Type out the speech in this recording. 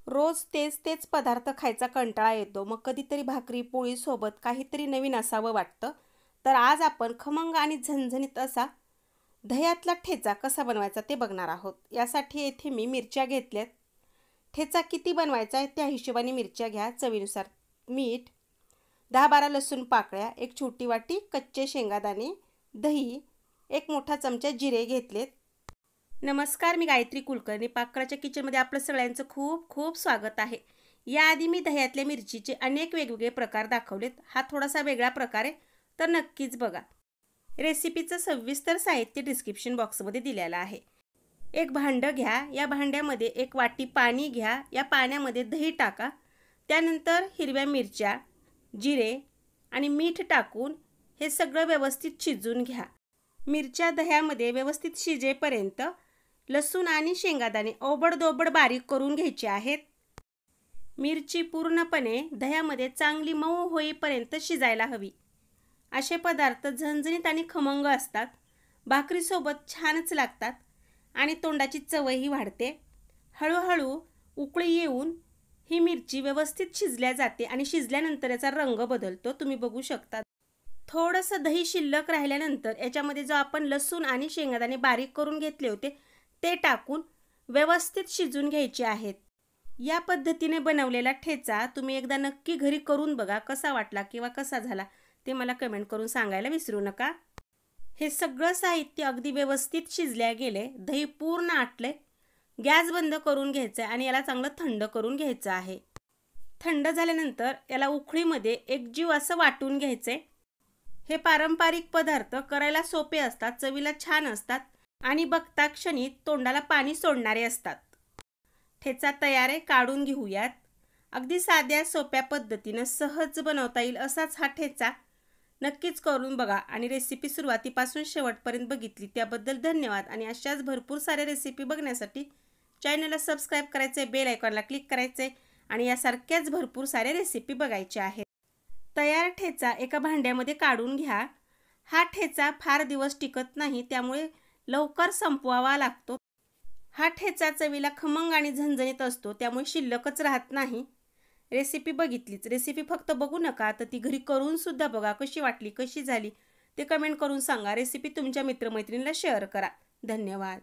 रोज तेच तेच पदार्थ खायचा कंटाळा येतो, मग कधीतरी भाकरी पोळी सोबत काहीतरी नवीन असावं वाटतं. तर आज आपण खमंग आणि झणझणीत असा दह्यातला ठेचा कसा बनवायचा ते बघणार आहोत. यासाठी येथे मी मिरच्या घेतल्यात. ठेचा किती बनवायचा आहे त्या हिशोबाने मिरच्या घ्या. चवीनुसार मीठ, 10-12 लसूण पाकळ्या, एक छोटी वाटी कच्चे शेंगादाणे, दही, एक मोठा चमचा जिरे घेतलेत. नमस्कार, मी गायत्री कुलकर्णी. पाककळाच्या किचनमध्ये आपलं सगळ्यांचं खूप खूप स्वागत आहे. याआधी मी दह्यातल्या मिरचीचे अनेक वेगवेगळे प्रकार दाखवलेत. हा थोडासा वेगळा प्रकार आहे, तर नक्कीच बघा. रेसिपीचं सविस्तर साहित्य डिस्क्रिप्शन बॉक्समध्ये दिलेलं आहे. एक भांडं घ्या. या भांड्यामध्ये एक वाटी पाणी घ्या. या पाण्यामध्ये दही टाका. त्यानंतर हिरव्या मिरच्या, जिरे आणि मीठ टाकून हे सगळं व्यवस्थित शिजवून घ्या. मिरच्या दह्यामध्ये व्यवस्थित शिजेपर्यंत लसूण आणि शेंगादाणे ओबडधोबड बारीक करून घ्यायचे आहेत. मिरची पूर्णपणे दह्यामध्ये चांगली मऊ होईपर्यंत शिजायला हवी. असे पदार्थ झणझणीत आणि खमंग असतात. भाकरीसोबत छानच लागतात आणि तोंडाची चवही वाढते. हळूहळू उकळी येऊन ही मिरची व्यवस्थित शिजल्या जाते आणि शिजल्यानंतर याचा रंग बदलतो. तुम्ही बघू शकता. थोडंसं दही शिल्लक राहिल्यानंतर याच्यामध्ये जो आपण लसूण आणि शेंगादाणे बारीक करून घेतले होते ते टाकून व्यवस्थित शिजून घ्यायचे आहेत. या पद्धतीने बनवलेला ठेचा तुम्ही एकदा नक्की घरी करून बघा. कसा वाटला किंवा कसा झाला ते मला कमेंट करून सांगायला विसरू नका. हे सगळं साहित्य अगदी व्यवस्थित शिजल्या गेले. दही पूर्ण आटले. गॅस बंद करून घ्यायचा आणि याला चांगलं थंड करून घ्यायचं आहे. थंड झाल्यानंतर याला उकळीमध्ये एकजीव असं वाटून घ्यायचे. हे पारंपरिक पदार्थ करायला सोपे असतात, चवीला छान असतात आणि बघता क्षणी तोंडाला पाणी सोडणारे असतात. ठेचा तयार आहे, काढून घेऊयात. अगदी साध्या सोप्या पद्धतीनं सहज बनवता येईल असाच हा ठेचा. नक्कीच करून बघा आणि रेसिपी सुरुवातीपासून शेवटपर्यंत बघितली त्याबद्दल धन्यवाद. आणि अशाच भरपूर साऱ्या रेसिपी बघण्यासाठी चॅनलला सबस्क्राईब करायचे, बेल आयकॉनला क्लिक करायचे आणि यासारख्याच भरपूर साऱ्या रेसिपी बघायच्या आहेत. तयार ठेचा एका भांड्यामध्ये काढून घ्या. हा ठेचा फार दिवस टिकत नाही, त्यामुळे लवकर संपवावा लागतो. हा ठेचा चवीला खमंग आणि झणझणीत असतो, त्यामुळे शिल्लकच राहत नाही. रेसिपी बघितलीच. रेसिपी फक्त बघू नका, तर ती घरी करून सुद्धा बघा. कशी वाटली, कशी झाली ते कमेंट करून सांगा. रेसिपी तुमच्या मित्रमैत्रिणीला शेअर करा. धन्यवाद.